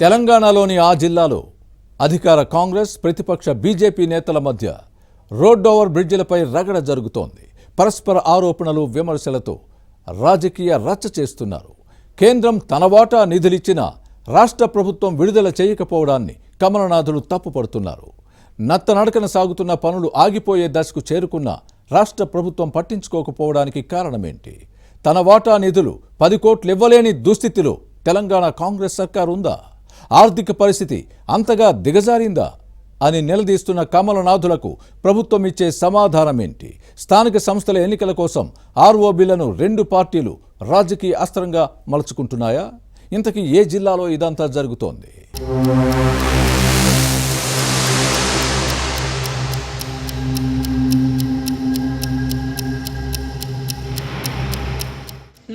తెలంగాణలోని ఆ జిల్లాలో అధికార కాంగ్రెస్ ప్రతిపక్ష బీజేపీ నేతల మధ్య రోడ్ ఓవర్ బ్రిడ్జిలపై రగడ జరుగుతోంది. పరస్పర ఆరోపణలు విమర్శలతో రాజకీయ రచ్చ చేస్తున్నారు. కేంద్రం తన వాటా నిధులిచ్చినా రాష్ట్ర ప్రభుత్వం విడుదల చేయకపోవడాన్ని కమలనాథులు తప్పుపడుతున్నారు. నత్తనడకన సాగుతున్న పనులు ఆగిపోయే దశకు చేరుకున్న రాష్ట్ర ప్రభుత్వం పట్టించుకోకపోవడానికి కారణమేంటి? తన వాటా నిధులు 10 కోట్లు ఇవ్వలేని దుస్థితిలో తెలంగాణ కాంగ్రెస్ సర్కారు ఉందా? ఆర్థిక పరిస్థితి అంతగా దిగజారిందా అని నిలదీస్తున్న కమలనాథులకు ప్రభుత్వం ఇచ్చే సమాధానమేంటి? స్థానిక సంస్థల ఎన్నికల కోసం ఆర్ఓబీలను 2 పార్టీలు రాజకీయ అస్త్రంగా మలుచుకుంటున్నాయా? ఇంతకీ ఏ జిల్లాలో ఇదంతా జరుగుతోంది?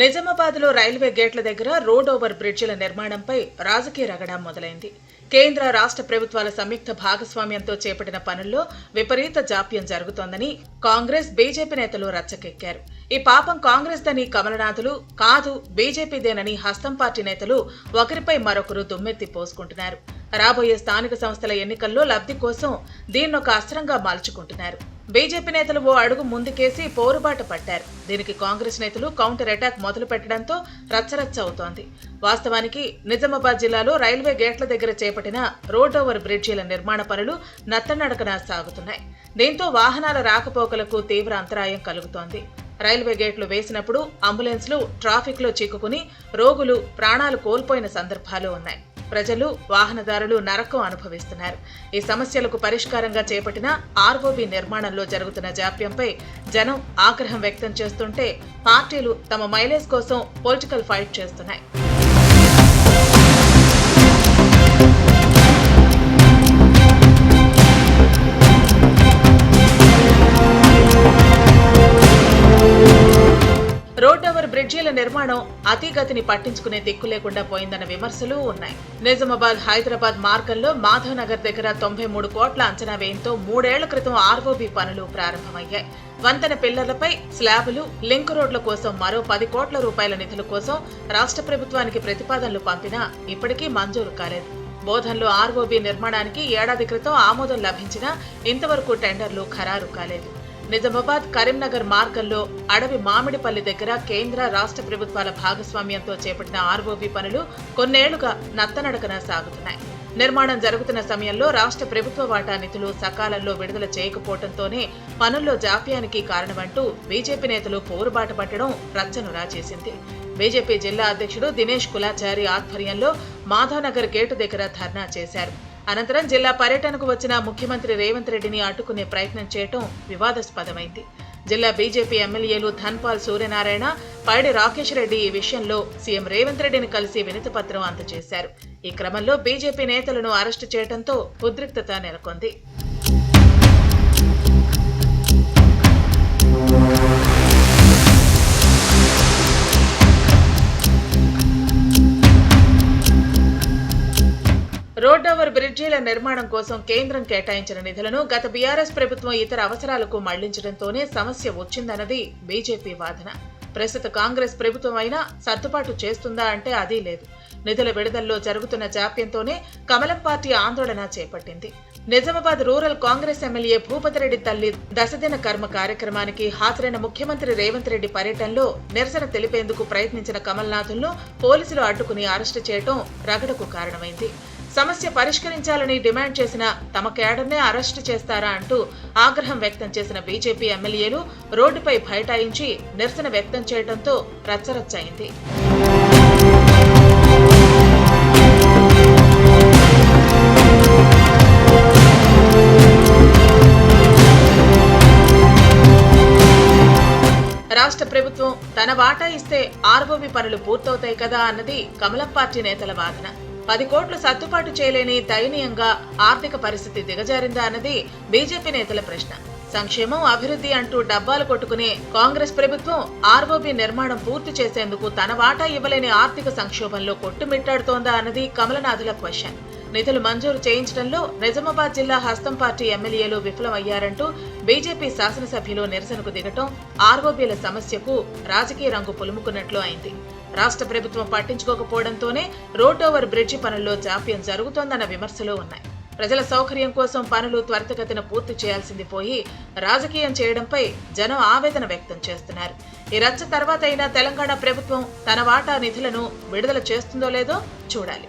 నిజామాబాద్లో రైల్వే గేట్ల దగ్గర రోడ్ ఓవర్ బ్రిడ్జిల నిర్మాణంపై రాజకీయ రగడ మొదలైంది. కేంద్ర రాష్ట్ర ప్రభుత్వాల సంయుక్త భాగస్వామ్యంతో చేపట్టిన పనుల్లో విపరీత జాప్యం జరుగుతోందని కాంగ్రెస్ బీజేపీ నేతలు రచ్చకెక్కారు. ఈ పాపం కాంగ్రెస్ దని కమలనాథులు, కాదు బీజేపీదేనని హస్తం పార్టీ నేతలు ఒకరిపై మరొకరు దుమ్మెత్తి పోసుకుంటున్నారు. రాబోయే స్థానిక సంస్థల ఎన్నికల్లో లబ్ధి కోసం దీన్నొక అస్త్రంగా మలుచుకుంటున్నారు. బీజేపీ నేతలు ఓ అడుగు ముందుకేసి పోరుబాట పట్టారు. దీనికి కాంగ్రెస్ నేతలు కౌంటర్ అటాక్ మొదలు పెట్టడంతో రచ్చరచ్చ అవుతోంది. వాస్తవానికి నిజామాబాద్ జిల్లాలో రైల్వే గేట్ల దగ్గర చేపట్టిన రోడ్ ఓవర్ బ్రిడ్జీల నిర్మాణ పనులు నత్తనడకన సాగుతున్నాయి. దీంతో వాహనాల రాకపోకలకు తీవ్ర అంతరాయం కలుగుతోంది. రైల్వే గేట్లు వేసినప్పుడు అంబులెన్స్లు ట్రాఫిక్ లో చిక్కుకుని రోగులు ప్రాణాలు కోల్పోయిన సందర్భాలు ఉన్నాయి. ప్రజలు, వాహనదారులు నరకం అనుభవిస్తున్నారు. ఈ సమస్యలకు పరిష్కారంగా చేపట్టిన ఆర్ఓబీ నిర్మాణంలో జరుగుతున్న జాప్యంపై జనం ఆగ్రహం వ్యక్తం చేస్తుంటే పార్టీలు తమ మైలేజ్ కోసం పొలిటికల్ ఫైట్ చేస్తున్నాయి. రోడ్ ఓవర్ బ్రిడ్జీల నిర్మాణం అతిగతిని పట్టించుకునే దిక్కు లేకుండా పోయిందన్న విమర్శలు ఉన్నాయి. నిజామాబాద్ హైదరాబాద్ మార్గంలో మాధవ్ నగర్ దగ్గర 93 కోట్ల అంచనా వ్యయంతో 3 ఏళ్ల క్రితం ఆర్ఓబీ పనులు ప్రారంభమయ్యాయి. వంతెన పిల్లర్లపై స్లాబులు, లింక్ రోడ్ల కోసం మరో 10 కోట్ల రూపాయల నిధుల కోసం రాష్ట్ర ప్రభుత్వానికి ప్రతిపాదనలు పంపినా ఇప్పటికీ మంజూరు కాలేదు. బోధన్లో ఆర్ఓబీ నిర్మాణానికి ఏడాది క్రితం ఆమోదం లభించినా ఇంతవరకు టెండర్లు ఖరారు కాలేదు. నిజామాబాద్ కరీంనగర్ మార్గంలో అడవి మామిడిపల్లి దగ్గర కేంద్ర రాష్ట్ర ప్రభుత్వాల భాగస్వామ్యంతో చేపట్టిన ఆర్ఓబీ పనులు కొన్నేళ్లుగా నత్తనడకన సాగుతున్నాయి. నిర్మాణం జరుగుతున్న సమయంలో రాష్ట్ర ప్రభుత్వ వాటా నిధులు సకాలంలో విడుదల చేయకపోవడంతోనే పనుల్లో జాప్యానికి కారణమంటూ బీజేపీ నేతలు పోరుబాట పట్టడం రచ్చను రాచేసింది. బీజేపీ జిల్లా అధ్యక్షుడు దినేష్ కులాచారి ఆధ్వర్యంలో మాధవ్ నగర్ గేటు దగ్గర ధర్నా చేశారు. అనంతరం జిల్లా పర్యటనకు వచ్చిన ముఖ్యమంత్రి రేవంత్ రెడ్డిని అడ్డుకునే ప్రయత్నం చేయడం వివాదాస్పదమైంది. జిల్లా బీజేపీ ఎమ్మెల్యేలు ధన్పాల్ సూర్యనారాయణ, పైడి రాకేష్ రెడ్డి ఈ విషయంలో సీఎం రేవంత్ రెడ్డిని కలిసి వినతిపత్రం అందజేశారు. ఈ క్రమంలో బీజేపీ నేతలను అరెస్టు చేయడంతో ఉద్రిక్తత నెలకొంది. రోడ్ ఓవర్ బ్రిడ్జీల నిర్మాణం కోసం కేంద్రం కేటాయించిన నిధులను గత బీఆర్ఎస్ ప్రభుత్వం ఇతర అవసరాలకు మళ్లించడంతోనే సమస్య వచ్చిందన్నది బీజేపీ వాదన. ప్రస్తుత కాంగ్రెస్ ప్రభుత్వం అయినా సర్దుబాటు చేస్తుందా అంటే అదీ లేదు. నిధుల విడుదలలో జరుగుతున్న జాప్యంతోనే కమలం పార్టీ ఆందోళన చేపట్టింది. నిజామాబాద్ రూరల్ కాంగ్రెస్ ఎమ్మెల్యే భూపతిరెడ్డి తల్లి దశదిన కర్మ కార్యక్రమానికి హాజరైన ముఖ్యమంత్రి రేవంత్ రెడ్డి పర్యటనలో నిరసన తెలిపేందుకు ప్రయత్నించిన కమల్నాథులను పోలీసులు అడ్డుకుని అరెస్టు చేయడం రగడకు కారణమైంది. సమస్య పరిష్కరించాలని డిమాండ్ చేసిన తమ కేడర్నే అరెస్టు చేస్తారా అంటూ ఆగ్రహం వ్యక్తం చేసిన బీజేపీ ఎమ్మెల్యేలు రోడ్డుపై బైఠాయించి నిరసన వ్యక్తం చేయడంతో రచ్చరచ్చయింది. రాష్ట్ర ప్రభుత్వం తన వాటా ఇస్తే ఆర్ఓబీ పనులు పూర్తవుతాయి కదా అన్నది కమలం పార్టీ నేతల వాదన. 10 కోట్లు సర్దుబాటు చేయలేని దయనీయంగా ఆర్థిక పరిస్థితి దిగజారిందా అన్నది బీజేపీ నేతల ప్రశ్న. సంక్షేమం, అభివృద్ధి అంటూ డబ్బాలు కొట్టుకునే కాంగ్రెస్ ప్రభుత్వం ఆర్ఓబీ నిర్మాణం పూర్తి చేసేందుకు తన వాటా ఇవ్వలేని ఆర్థిక సంక్షోభంలో కొట్టుమిట్టాడుతోందా అన్నది కమలనాథుల క్వశ్చన్. నిధులు మంజూరు చేయించడంలో నిజామాబాద్ జిల్లా హస్తం పార్టీ ఎమ్మెల్యేలు విఫలమయ్యారంటూ బీజేపీ శాసనసభ్యులు నిరసనకు దిగటం ఆర్ఓబీల సమస్యకు రాజకీయ రంగు పులుముకున్నట్లు అయింది. రాష్ట్ర ప్రభుత్వం పట్టించుకోకపోవడంతోనే రోడ్ ఓవర్ బ్రిడ్జి పనుల్లో జాప్యం జరుగుతోందన్న విమర్శలు ఉన్నాయి. ప్రజల సౌకర్యం కోసం పనులు త్వరితగతిన పూర్తి చేయాల్సింది పోయి రాజకీయం చేయడంపై జనం ఆవేదన వ్యక్తం చేస్తున్నారు. ఈ రచ్చ తర్వాత అయినా తెలంగాణ ప్రభుత్వం తన వాటా నిధులను విడుదల చేస్తుందో లేదో చూడాలి.